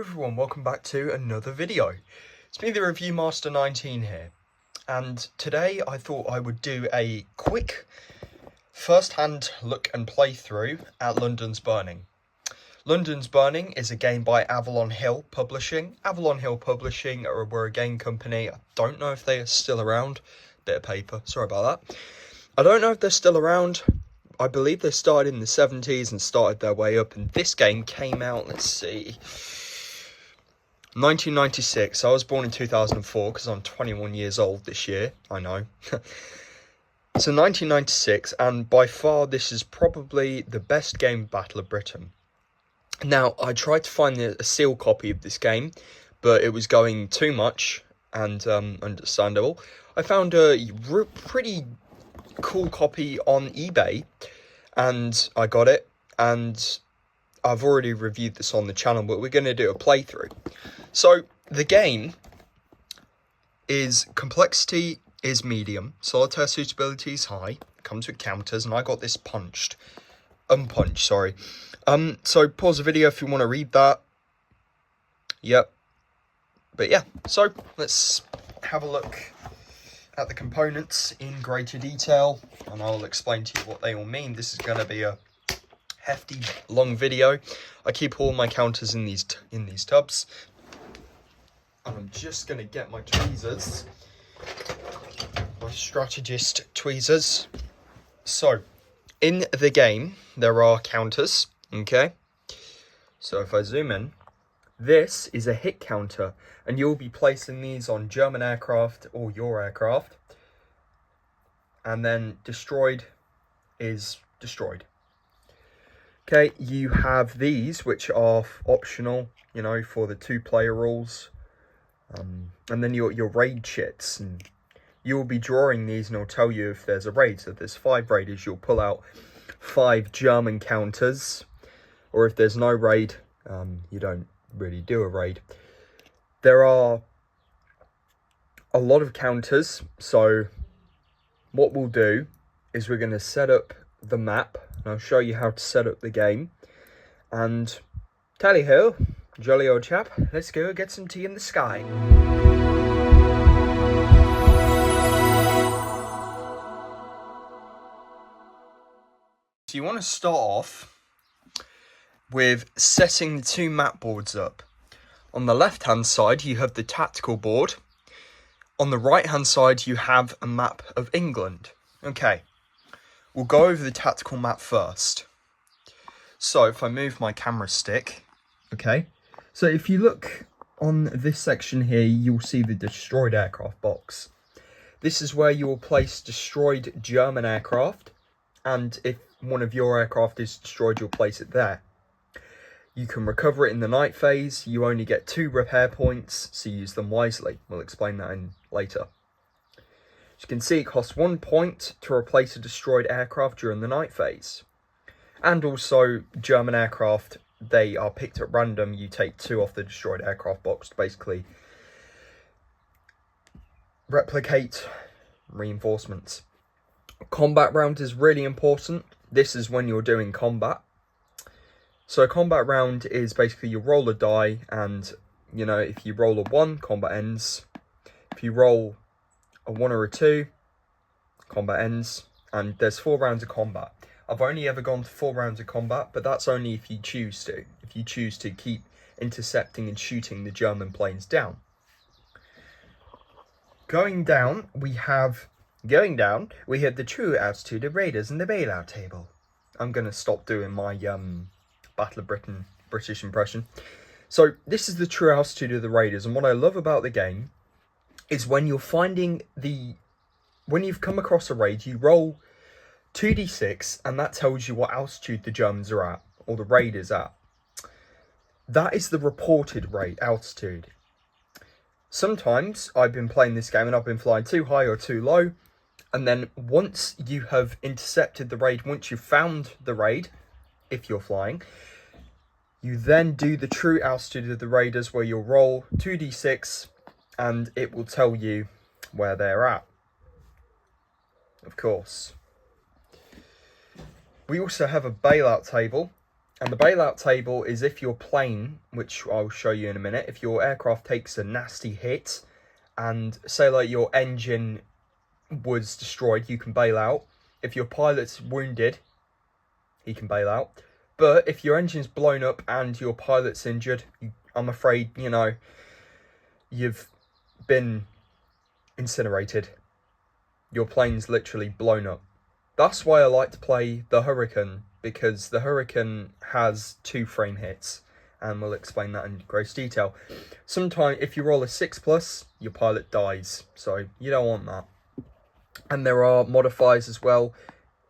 everyone, welcome back to another video. It's me, the Review Master 19 here, and today I thought I would do a quick first-hand look and playthrough at London's Burning. London's Burning is a game by Avalon Hill Publishing. Avalon Hill Publishing were a game company. I don't know if they are still around. Bit of paper, sorry about that. I don't know if they're still around. I believe they started in the 70s and started their way up, and this game came out, let's see, 1996. I was born in 2004 because I'm 21 years old this year, I know. So 1996, and by far this is probably the best game of Battle of Britain. Now, I tried to find a sealed copy of this game, but it was going too much and understandable. I found a pretty cool copy on eBay, and I got it, and I've already reviewed this on the channel, but we're going to do a playthrough. So the game is complexity is medium, solitaire suitability is high, comes with counters, and I got this unpunched, sorry. So pause the video if you want to read that. Yep. But yeah, so let's have a look at the components in greater detail, and I'll explain to you what they all mean. This is going to be a hefty, long video. I keep all my counters in these tubs, and I'm just going to get my tweezers, my strategist tweezers. So, in the game, there are counters, okay? So if I zoom in, this is a hit counter, and you'll be placing these on German aircraft or your aircraft. And then destroyed is destroyed. Okay, you have these, which are optional, you know, for the 2-player rules. And then your raid chits, and you'll be drawing these, and it'll tell you if there's a raid. So if there's 5 raiders, you'll pull out 5 German counters. Or if there's no raid, you don't really do a raid. There are a lot of counters, so what we'll do is we're going to set up the map, and I'll show you how to set up the game. And tally ho, jolly old chap, let's go get some tea in the sky. So you want to start off with setting the 2 map boards up. On the left hand side you have the tactical board. On the right hand side you have a map of England. Okay, we'll go over the tactical map first. So if I move my camera stick, okay, so if you look on this section here, you'll see the destroyed aircraft box. This is where you will place destroyed German aircraft, and if one of your aircraft is destroyed, you'll place it there. You can recover it in the night phase. You only get 2 repair points, so use them wisely. We'll explain that in later. As you can see, it costs 1 point to replace a destroyed aircraft during the night phase. And also, German aircraft, they are picked at random. You take 2 off the destroyed aircraft box to basically replicate reinforcements. Combat round is really important. This is when you're doing combat. So a combat round is basically you roll a die, and, you know, if you roll a 1, combat ends. If you roll a 1 or a 2, combat ends. And there's 4 rounds of combat. I've only ever gone to 4 rounds of combat, but that's only if you choose to. If you choose to keep intercepting and shooting the German planes down. Going down, we have the true altitude of raiders and the bailout table. I'm going to stop doing my Battle of Britain British impression. So this is the true altitude of the raiders, and what I love about the game is when you're when you've come across a raid, you roll 2d6, and that tells you what altitude the Germans are at, or the raiders at. That is the reported raid altitude. Sometimes I've been playing this game and I've been flying too high or too low, and then once you have intercepted the raid, once you've found the raid, if you're flying, you then do the true altitude of the raiders, where you'll roll 2d6 and it will tell you where they're at. Of course. We also have a bailout table, And the bailout table is if your plane, which I'll show you in a minute, if your aircraft takes a nasty hit and say like your engine was destroyed, you can bail out. If your pilot's wounded, he can bail out. But if your engine's blown up and your pilot's injured, I'm afraid, you know, you've been incinerated. Your plane's literally blown up. That's why I like to play the Hurricane, because the Hurricane has 2 frame hits, and we'll explain that in gross detail. Sometimes, if you roll a 6+, your pilot dies, so you don't want that. And there are modifiers as well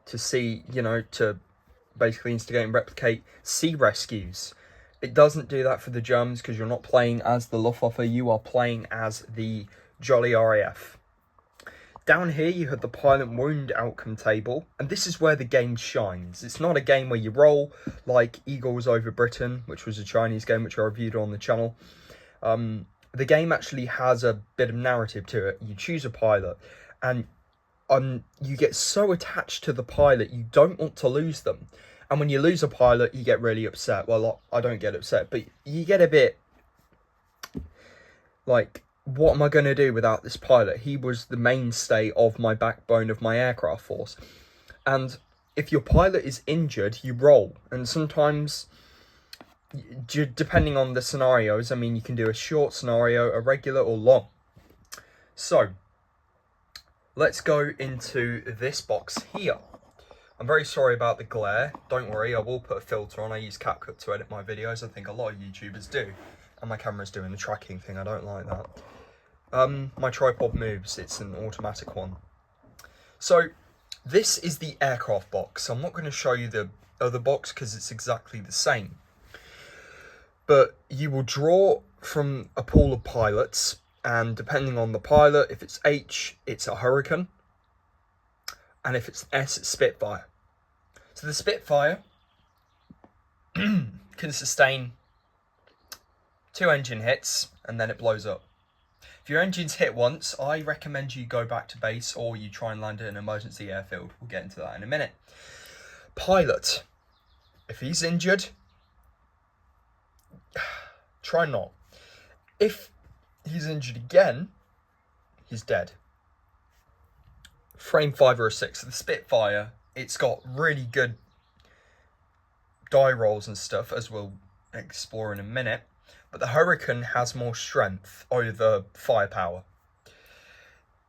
to see, you know, to basically instigate and replicate sea rescues. It doesn't do that for the Germans because you're not playing as the Luftwaffe, you are playing as the Jolly RAF. Down here you have the pilot wound outcome table, and this is where the game shines. It's not a game where you roll like Eagles over Britain, which was a Chinese game which I reviewed on the channel. The game actually has a bit of narrative to it. You choose a pilot, and you get so attached to the pilot, you don't want to lose them. And when you lose a pilot, you get really upset. Well, I don't get upset, but you get a bit like, what am I going to do without this pilot? He was the mainstay of my backbone of my aircraft force. And if your pilot is injured, you roll. And sometimes, depending on the scenarios, I mean, you can do a short scenario, a regular, or long. So, let's go into this box here. I'm very sorry about the glare. Don't worry, I will put a filter on. I use CapCut to edit my videos. I think a lot of YouTubers do. And my camera's doing the tracking thing. I don't like that. My tripod moves. It's an automatic one. So, this is the aircraft box. I'm not going to show you the other box because it's exactly the same. But you will draw from a pool of pilots. And depending on the pilot, if it's H, it's a Hurricane. And if it's S, it's Spitfire. So the Spitfire can sustain 2 engine hits, and then it blows up. If your engine's hit once, I recommend you go back to base, or you try and land at an emergency airfield. We'll get into that in a minute. Pilot. If he's injured, try not. If he's injured again, he's dead. Frame 5 or a 6. The Spitfire, it's got really good die rolls and stuff, as we'll explore in a minute. But the Hurricane has more strength over firepower.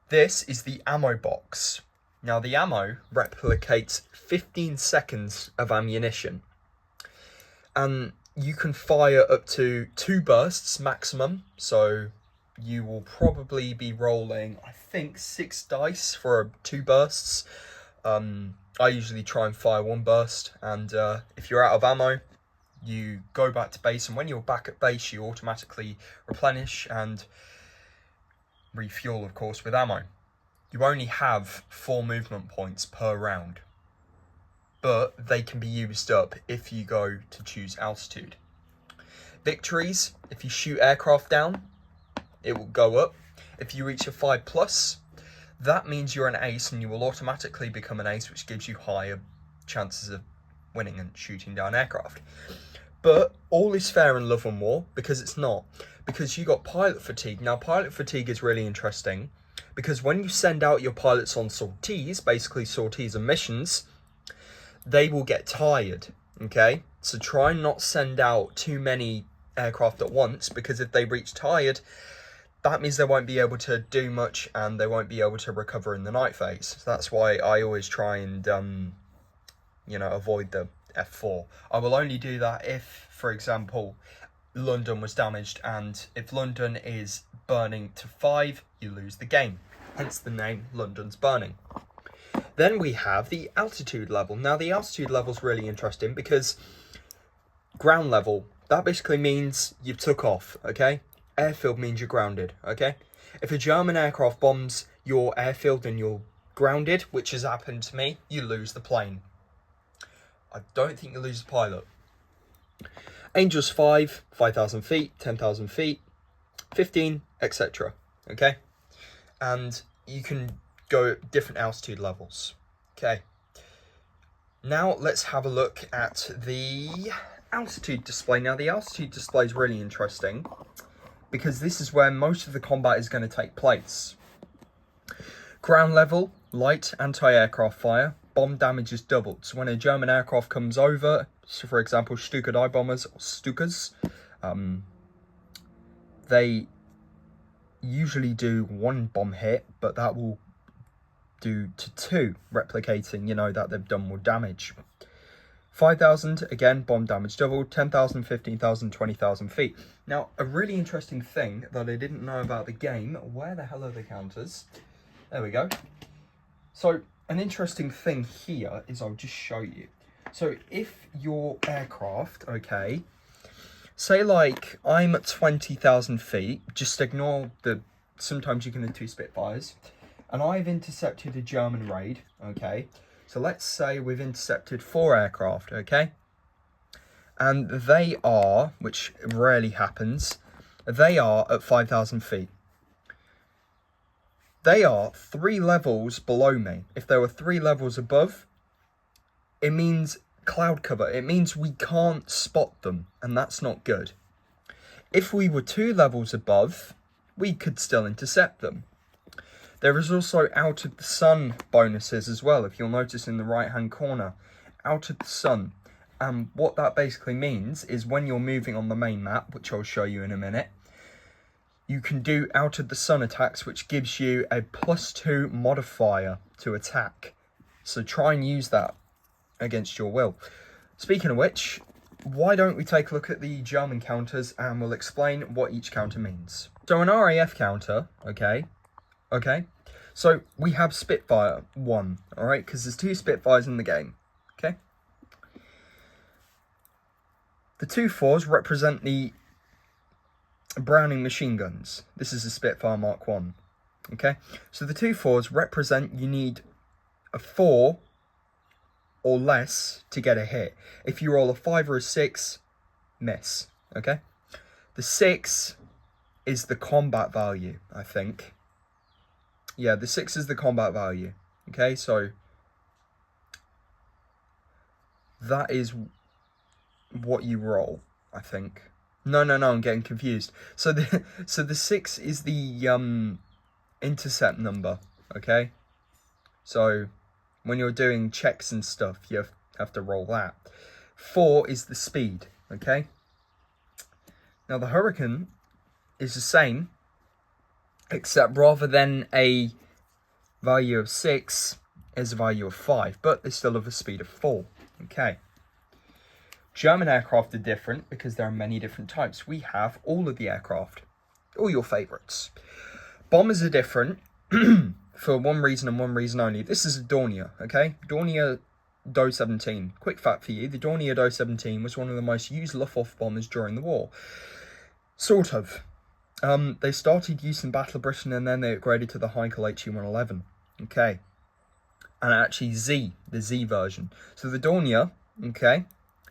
This is the ammo box. Now the ammo replicates 15 seconds of ammunition. And you can fire up to 2 bursts maximum. So you will probably be rolling, I think, 6 dice for 2 bursts. I usually try and fire 1 burst. And if you're out of ammo, you go back to base, and when you're back at base, you automatically replenish and refuel, of course, with ammo. You only have 4 movement points per round, but they can be used up if you go to choose altitude. Victories, if you shoot aircraft down, it will go up. If you reach a 5+, that means you're an ace, and you will automatically become an ace, which gives you higher chances of winning and shooting down aircraft. But all is fair in love and war, because it's not. Because you got pilot fatigue. Now, pilot fatigue is really interesting, because when you send out your pilots on sorties, basically sorties and missions, they will get tired, okay? So try and not send out too many aircraft at once, because if they reach tired, that means they won't be able to do much, and they won't be able to recover in the night phase. So that's why I always try and, avoid the F4. I will only do that if, for example, London was damaged, and if London is burning to 5, you lose the game. Hence the name, London's Burning. Then we have the altitude level. Now, the altitude level is really interesting because ground level, that basically means you took off, okay? Airfield means you're grounded, okay? If a German aircraft bombs your airfield and you're grounded, which has happened to me, you lose the plane. I don't think you lose the pilot. Angels 5, 5,000 feet, 10,000 feet, 15, etc. Okay? And you can go at different altitude levels. Okay? Now let's have a look at the altitude display. Now the altitude display is really interesting because this is where most of the combat is going to take place. Ground level, light anti-aircraft fire, bomb damage is doubled. So when a German aircraft comes over, so for example Stuka I bombers or Stukas, they usually do 1 bomb hit, but that will do to 2, replicating, you know, that they've done more damage. 5,000, again, bomb damage doubled. 10,000, 15,000, 20,000 feet. Now, a really interesting thing that I didn't know about the game, where the hell are the counters? There we go. So, an interesting thing here is I'll just show you. So, if your aircraft, okay, say like I'm at 20,000 feet, just ignore the, sometimes you can do Spitfires, and I've intercepted a German raid, okay? So let's say we've intercepted 4 aircraft, okay? And they are, which rarely happens, they are at 5,000 feet. They are 3 levels below me. If there were 3 levels above, it means cloud cover. It means we can't spot them, and that's not good. If we were 2 levels above, we could still intercept them. There is also out of the sun bonuses as well, if you'll notice in the right hand corner. Out of the sun. And what that basically means is when you're moving on the main map, which I'll show you in a minute, you can do out of the sun attacks, which gives you a +2 modifier to attack. So try and use that against your will. Speaking of which, why don't we take a look at the German counters and we'll explain what each counter means. So an RAF counter, okay, so we have Spitfire 1, alright, because there's 2 Spitfires in the game, okay? The 2 4s represent the Browning machine guns. This is a Spitfire Mark 1, okay? So the 2 4s represent you need a 4 or less to get a hit. If you roll a 5 or a 6, miss, okay? The 6 is the combat value, I think. Yeah, the 6 is the combat value. Okay, so that is what you roll, I think. No, I'm getting confused. So the 6 is the intercept number, okay? So when you're doing checks and stuff, you have to roll that. 4 is the speed, okay? Now the Hurricane is the same, except rather than a value of 6, is a value of 5, but they still have a speed of 4. Okay. German aircraft are different because there are many different types. We have all of the aircraft, all your favourites. Bombers are different for one reason and one reason only. This is a Dornier, okay? Dornier Do 17. Quick fact for you, the Dornier Do 17 was one of the most used Luftwaffe bombers during the war. Sort of. They started use in Battle of Britain and then they upgraded to the Heinkel HE-111. Okay. And actually the Z version. So the Dornier, okay,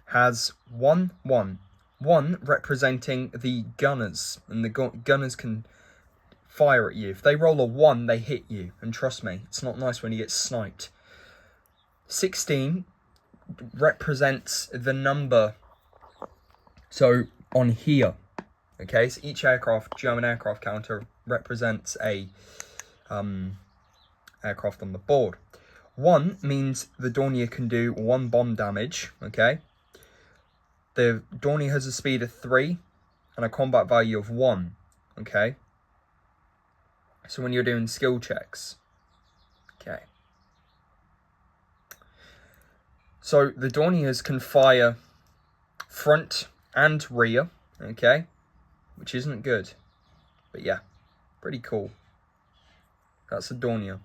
has 1 representing the gunners. And the gunners can fire at you. If they roll a 1, they hit you. And trust me, it's not nice when you get sniped. 16 represents the number. So on here. Okay, so each aircraft, German aircraft counter, represents a aircraft on the board. 1 means the Dornier can do 1 bomb damage, okay? The Dornier has a speed of 3 and a combat value of 1, okay? So when you're doing skill checks, okay. So the Dorniers can fire front and rear, okay? Which isn't good, but yeah, pretty cool. That's a Dornier.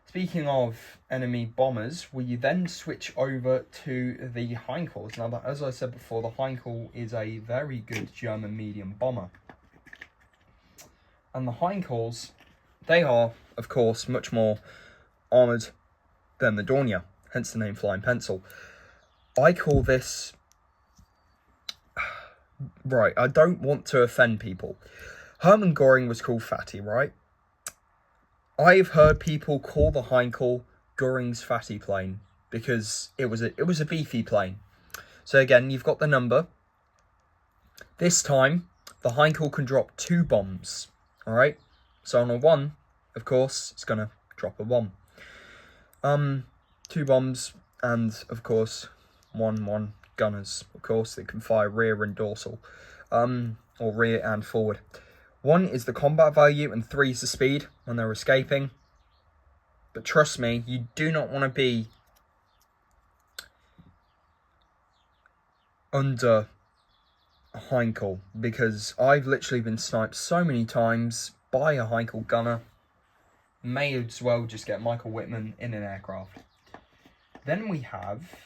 Speaking of enemy bombers, we then switch over to the Heinkels. Now, as I said before, the Heinkel is a very good German medium bomber. And the Heinkels, they are, of course, much more armoured than the Dornier, hence the name Flying Pencil. I call this... Right, I don't want to offend people. Hermann Göring was called Fatty, right? I've heard people call the Heinkel Göring's Fatty plane. because it was a beefy plane. So again, you've got the number. This time, the Heinkel can drop 2 bombs. All right. So on a 1, of course, it's gonna drop a bomb. 2 bombs, and of course, one gunners. Of course, they can fire rear and dorsal, or rear and forward. 1 is the combat value, and 3 is the speed when they're escaping. But trust me, you do not want to be under a Heinkel, because I've literally been sniped so many times by a Heinkel gunner. May as well just get Michael Whitman in an aircraft. Then we have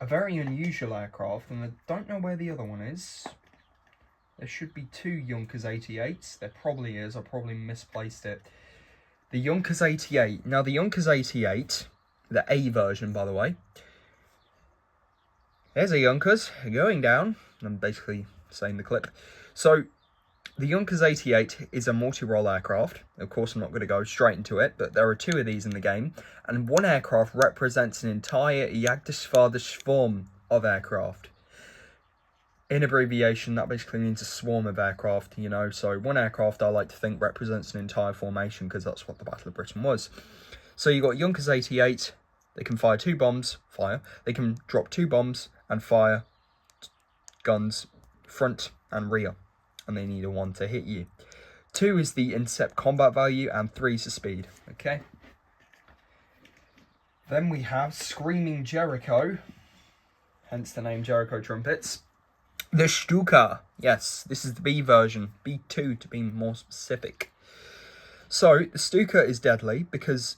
a very unusual aircraft, and I don't know where the other one is. There should be 2 Junkers 88s. There probably is. I probably misplaced it. The Junkers 88. Now, the Junkers 88, the A version, by the way. There's a Junkers going down. I'm basically saying the clip. So, the Junkers 88 is a multi-role aircraft. Of course, I'm not going to go straight into it, but there are 2 of these in the game. And 1 aircraft represents an entire Jagdgeschwader of aircraft. In abbreviation, that basically means a swarm of aircraft, you know. So 1 aircraft, I like to think, represents an entire formation, because that's what the Battle of Britain was. So you got Junkers 88. They can fire 2 bombs, They can drop 2 bombs and fire guns front and rear. And they need a 1 to hit you. 2 is the intercept combat value, and 3 is the speed. Okay. Then we have Screaming Jericho, hence the name Jericho Trumpets. The Stuka. Yes, this is the B version. B2 to be more specific. So, the Stuka is deadly because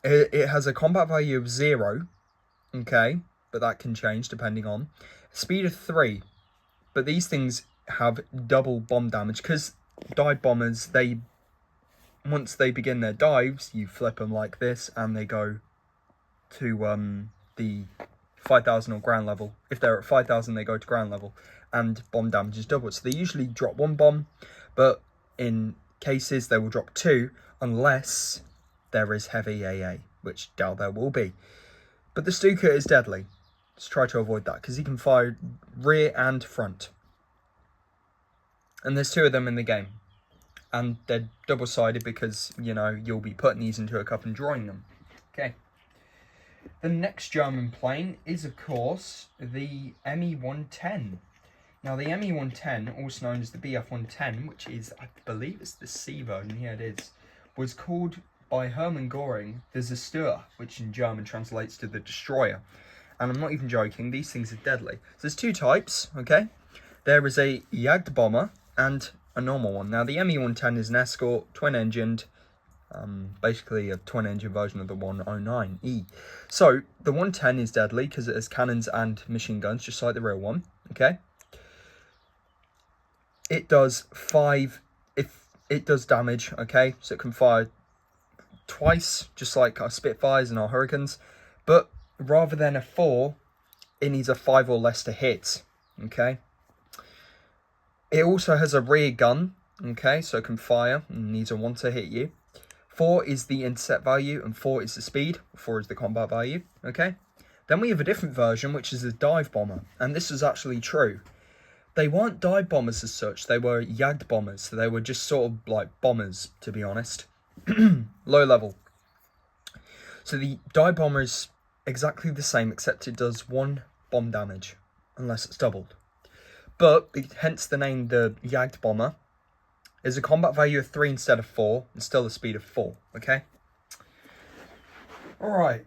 it has a combat value of 0. Okay, but that can change depending on. Speed of 3. But these things have double bomb damage, because dive bombers, once they begin their dives, you flip them like this and they go to the 5,000 or ground level. If they're at 5,000, they go to ground level, and bomb damage is doubled. So they usually drop 1 bomb, but in cases they will drop 2 unless there is heavy AA, which doubt there will be. But the Stuka is deadly. Just try to avoid that, because he can fire rear and front. And there's 2 of them in the game. And they're double-sided because, you know, you'll be putting these into a cup and drawing them. Okay. The next German plane is, of course, the Me-110. Now, the Me-110, also known as the Bf-110, which is, I believe it's the C version, yeah it is, was called by Hermann Göring the Zerstörer, which in German translates to the Destroyer. And I'm not even joking, these things are deadly. So there's 2 types, okay? There is a Jagdbomber and a normal one. Now, the Me-110 is an escort, twin-engined, basically a twin-engine version of the 109E. So, the 110 is deadly because it has cannons and machine guns, just like the real one, okay? It does it does damage, okay? So it can fire twice, just like our Spitfires and our Hurricanes, but rather than a 4, it needs a 5 or less to hit, okay? It also has a rear gun, okay, so it can fire and needs a 1 to hit you. 4 is the intercept value, and 4 is the speed. 4 is the combat value, okay? Then we have a different version, which is a dive bomber, and this is actually true. They weren't dive bombers as such, they were Jagd bombers, so they were just sort of like bombers, to be honest. Low level. So the dive bomber is exactly the same, except it does 1 bomb damage, unless it's doubled. But, hence the name the Jagd bomber, is a combat value of 3 instead of 4, and still a speed of 4, okay? Alright.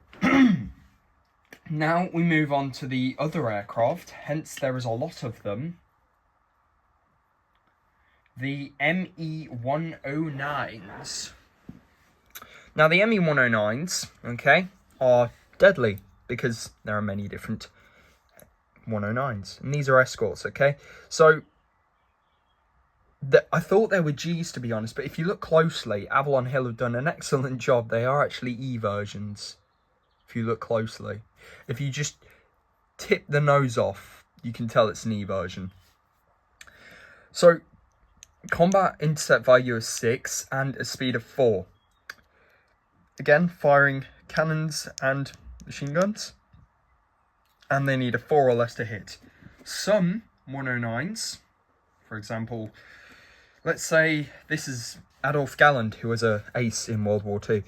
Now we move on to the other aircraft, hence there is a lot of them. The Me-109s. Now the Me-109s, okay, are deadly because there are many different 109s, and these are escorts, okay? So, I thought they were Gs, to be honest, but if you look closely, Avalon Hill have done an excellent job. They are actually E versions, if you look closely. If you just tip the nose off, you can tell it's an E version. So, combat intercept value is 6 and a speed of 4. Again, firing cannons and machine guns. And they need a 4 or less to hit. Some 109s, for example, let's say this is Adolf Galland, who was an ace in World War II.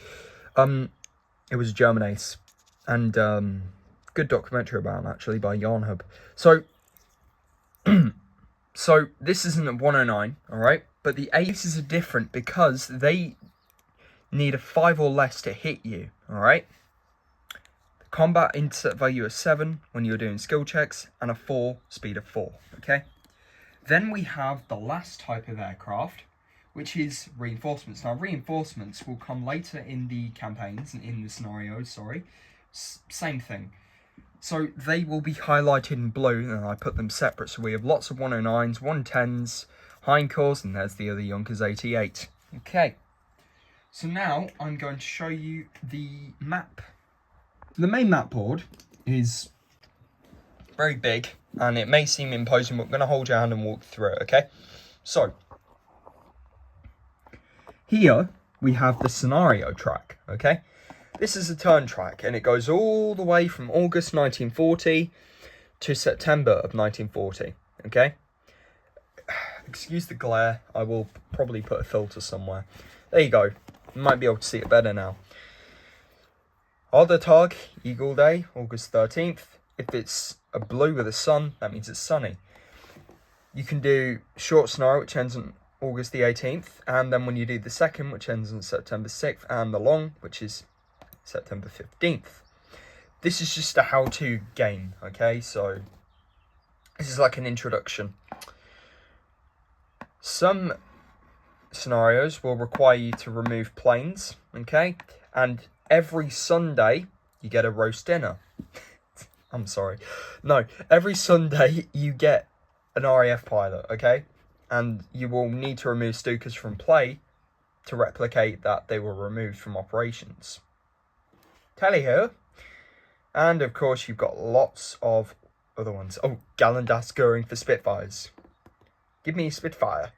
It was a German ace. And good documentary about him, actually, by Yarnhub. So, so this isn't a 109, all right? But the aces are different because they need a 5 or less to hit you, all right? Combat intercept value of 7 when you're doing skill checks, and a 4, speed of 4, okay? Then we have the last type of aircraft, which is reinforcements. Now, reinforcements will come later in the campaigns, and in the scenarios, sorry. Same thing. So they will be highlighted in blue, and I put them separate. So we have lots of 109s, 110s, Heinkor's, and there's the other Junkers 88. Okay. So now I'm going to show you the map. The main map board is very big, and it may seem imposing, but I'm going to hold your hand and walk through it, okay? So, here we have the scenario track, okay? This is a turn track, and it goes all the way from August 1940 to September of 1940, okay? Excuse the glare, I will probably put a filter somewhere. There you go, you might be able to see it better now. Other Tag, Eagle Day, August 13th. If it's a blue with a sun, that means it's sunny. You can do short scenario, which ends on August the 18th. And then when you do the second, which ends on September 6th. And the long, which is September 15th. This is just a how-to game, okay? So, this is like an introduction. Some scenarios will require you to remove planes, okay? And every Sunday, you get a roast dinner. I'm sorry. No, every Sunday, you get an RAF pilot, okay? And you will need to remove Stukas from play to replicate that they were removed from operations. Tally ho. And, of course, you've got lots of other ones. Oh, Gallandas Goring for Spitfires. Give me a Spitfire.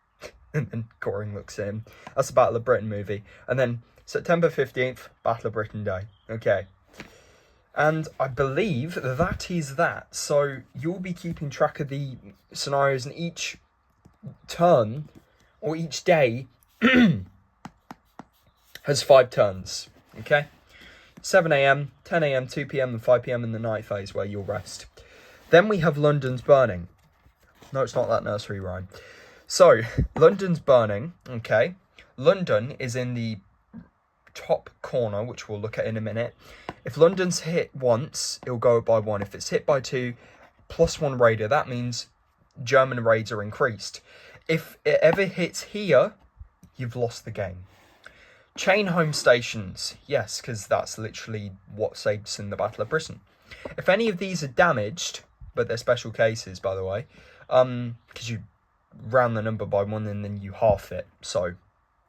And then Goring looks in. That's the Battle of Britain movie. And then September 15th, Battle of Britain Day. Okay. And I believe that is that. So you'll be keeping track of the scenarios, and each turn or each day has 5 turns. Okay. 7 AM, 10 AM, 2 PM and 5 PM in the night phase where you'll rest. Then we have London's Burning. No, it's not that nursery rhyme. So, London's Burning, okay. London is in the top corner, which we'll look at in a minute. If London's hit once, it'll go up by 1. If it's hit by 2, +1 radar, that means German raids are increased. If it ever hits here, you've lost the game. Chain home stations, yes, because that's literally what saved us in the Battle of Britain. If any of these are damaged, but they're special cases, by the way, because you round the number by 1 and then you half it, so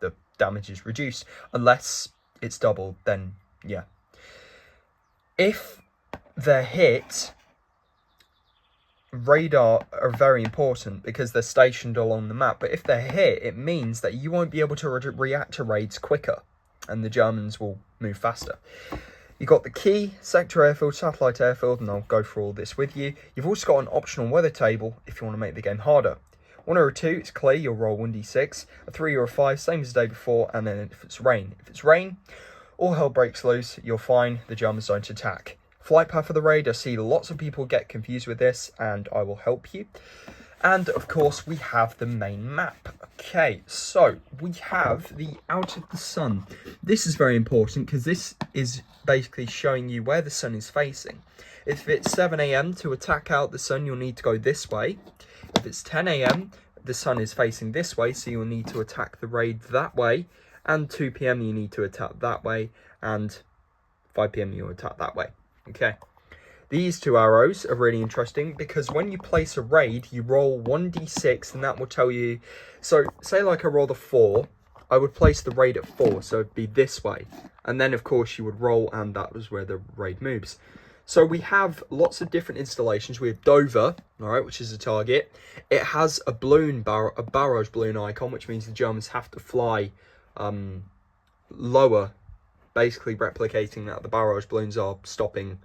the damage is reduced. Unless it's doubled, then yeah. If they're hit, radar are very important because they're stationed along the map. But if they're hit, it means that you won't be able to react to raids quicker, and the Germans will move faster. You've got the key, sector airfield, satellite airfield, and I'll go through all this with you. You've also got an optional weather table if you want to make the game harder. 1 or a 2, it's clear, you'll roll 1d6. A 3 or a 5, same as the day before, and then if it's rain. If it's rain, all hell breaks loose, you're fine, the Germans don't attack. Flight path of the raid, I see lots of people get confused with this, and I will help you. And, of course, we have the main map. Okay, so we have the Out of the Sun. This is very important because this is basically showing you where the sun is facing. If it's 7 AM to attack out the sun, you'll need to go this way. If it's 10 AM, the sun is facing this way, so you'll need to attack the raid that way. And 2 PM, you need to attack that way. And 5 PM, you'll attack that way. Okay. These 2 arrows are really interesting because when you place a raid, you roll 1d6 and that will tell you... So, say like I rolled a 4, I would place the raid at 4, so it'd be this way. And then, of course, you would roll and that was where the raid moves. So we have lots of different installations. We have Dover, all right, which is a target. It has a balloon, a barrage balloon icon, which means the Germans have to fly lower, basically replicating that the barrage balloons are stopping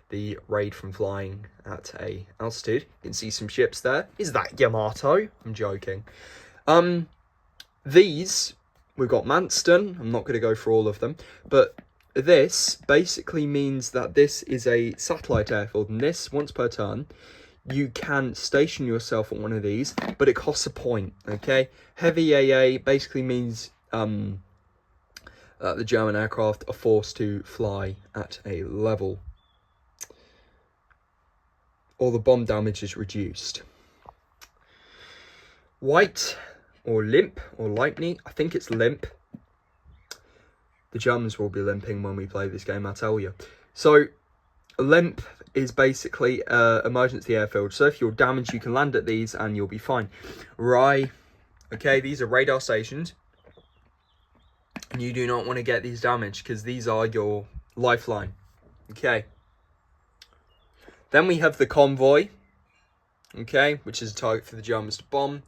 the raid from flying at a altitude. You can see some ships there. Is that Yamato? I'm joking. These, we've got Manston. I'm not going to go through all of them, but this basically means that this is a satellite airfield, and this, once per turn, you can station yourself on one of these, but it costs a point, okay? Heavy AA basically means the German aircraft are forced to fly at a level, or the bomb damage is reduced. White, or limp, or lightning, I think it's limp. The Germans will be limping when we play this game, I tell you. So, limp is basically emergency airfield. So if you're damaged, you can land at these and you'll be fine. Rye, okay, these are radar stations. And you do not want to get these damaged because these are your lifeline. Okay. Then we have the convoy, okay, which is a target for the Germans to bomb.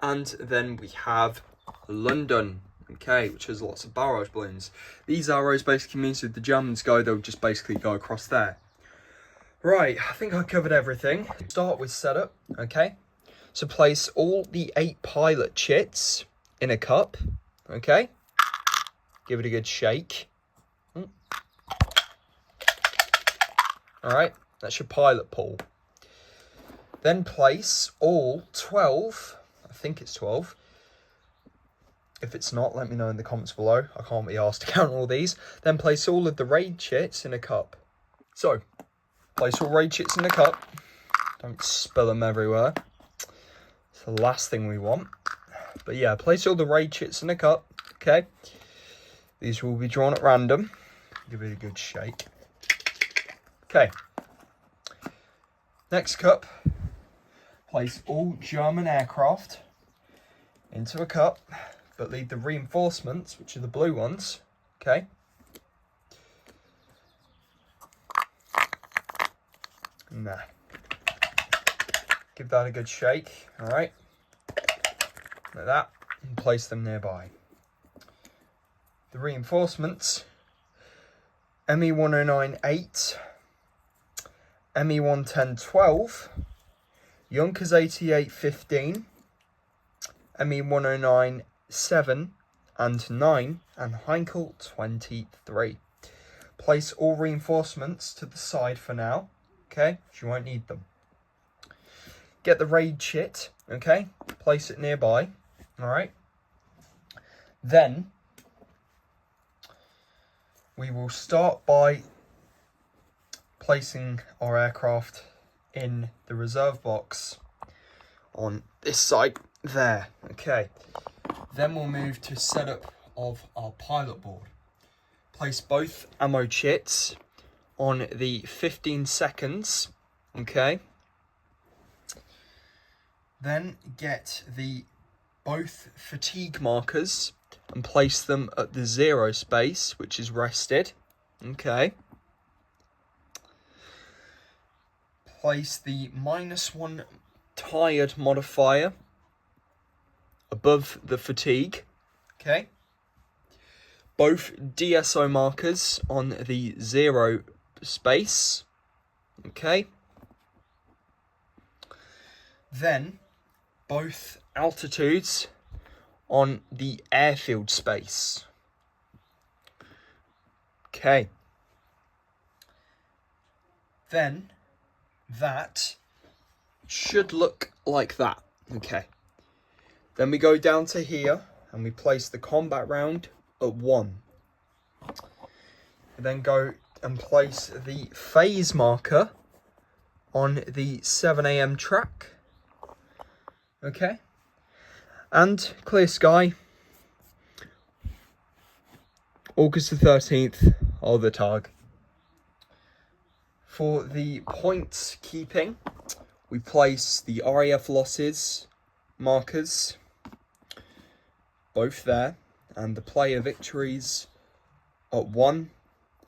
And then we have London, okay, which has lots of barrage balloons. These arrows basically means if the Germans go, they'll just basically go across there. Right, I think I covered everything. Start with setup, okay. So place all the 8 pilot chits in a cup, okay. Give it a good shake. Alright, that's your pilot pool. Then place all 12, I think it's 12. If it's not, let me know in the comments below. I can't be asked to count all these. Then place all of the raid chits in a cup. So, place all raid chits in a cup. Don't spill them everywhere. It's the last thing we want. But yeah, place all the raid chits in a cup. Okay. These will be drawn at random. Give it a good shake. Okay. Next cup. Place all German aircraft into a cup, but leave the reinforcements, which are the blue ones, okay? Nah. Give that a good shake, alright? Like that, and place them nearby. The reinforcements, ME-109-8, ME-110-12, Junkers 88-15, ME-109-7 and 9, and Heinkel 23. Place all reinforcements to the side for now, okay? You won't need them. Get the raid chit, okay? Place it nearby, alright? Then, we will start by placing our aircraft in the reserve box on this side there, okay. Then we'll move to setup of our pilot board. Place both ammo chits on the 15 seconds, okay. Then get the both fatigue markers and place them at the 0 space, which is rested, okay. Place the -1 tired modifier above the fatigue, okay. Both DSO markers on the 0 space, okay. Then both altitudes on the airfield space, okay. Then that should look like that, okay. Then we go down to here and we place the combat round at 1. We then go and place the phase marker on the 7 AM track, okay. And clear sky. August the 13th, or the target. For the points keeping, we place the RAF losses markers, both there, and the player victories at 1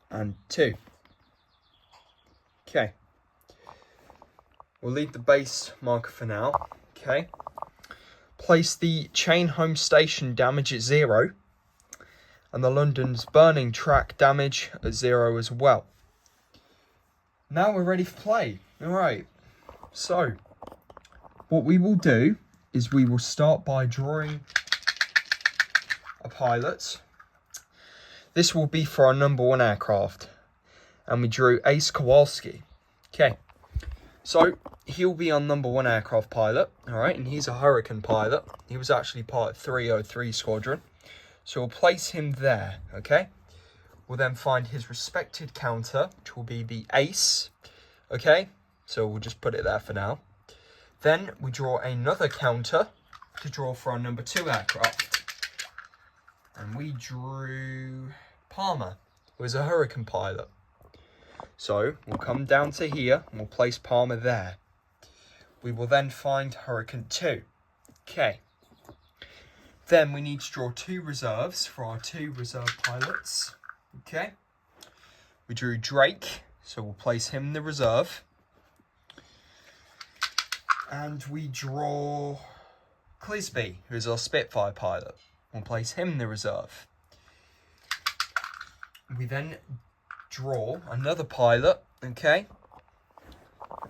and 2. Okay. We'll leave the base marker for now, okay. Place the chain home station damage at 0, And the London's burning track damage at 0 as well. Now we're ready for play. Alright, so what we will do is we will start by drawing a pilot. This will be for our number 1 aircraft. And we drew Ace Kowalski. Okay, so he'll be our number 1 aircraft pilot. Alright, and he's a Hurricane pilot. He was actually part of 303 Squadron. So we'll place him there, okay? We'll then find his respected counter, which will be the Ace, okay? So we'll just put it there for now. Then we draw another counter to draw for our number 2 aircraft. And we drew Palmer, who is a Hurricane pilot. So we'll come down to here and we'll place Palmer there. We will then find Hurricane 2, okay? Then we need to draw 2 reserves for our 2 reserve pilots. Okay. We drew Drake, so we'll place him in the reserve. And we draw Clisby, who is our Spitfire pilot. We'll place him in the reserve. We then draw another pilot, okay?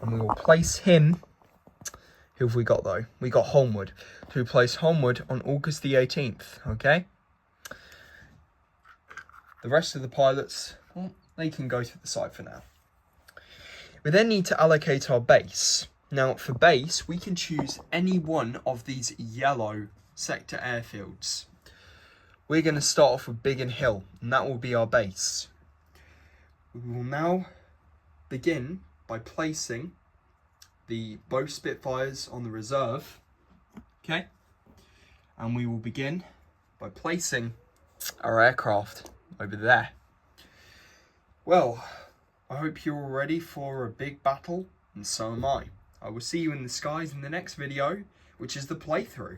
And we will place him. Who have we got though? We got Holmwood. So we place Holmwood on August the 18th, okay? The rest of the pilots, well, they can go to the side for now. We then need to allocate our base. Now for base, we can choose any one of these yellow sector airfields. We're going to start off with Biggin Hill, and that will be our base. We will now begin by placing both Spitfires on the reserve, okay? And we will begin by placing our aircraft over there. Well, I hope you're all ready for a big battle, and so am I. I will see you in the skies in the next video, which is the playthrough.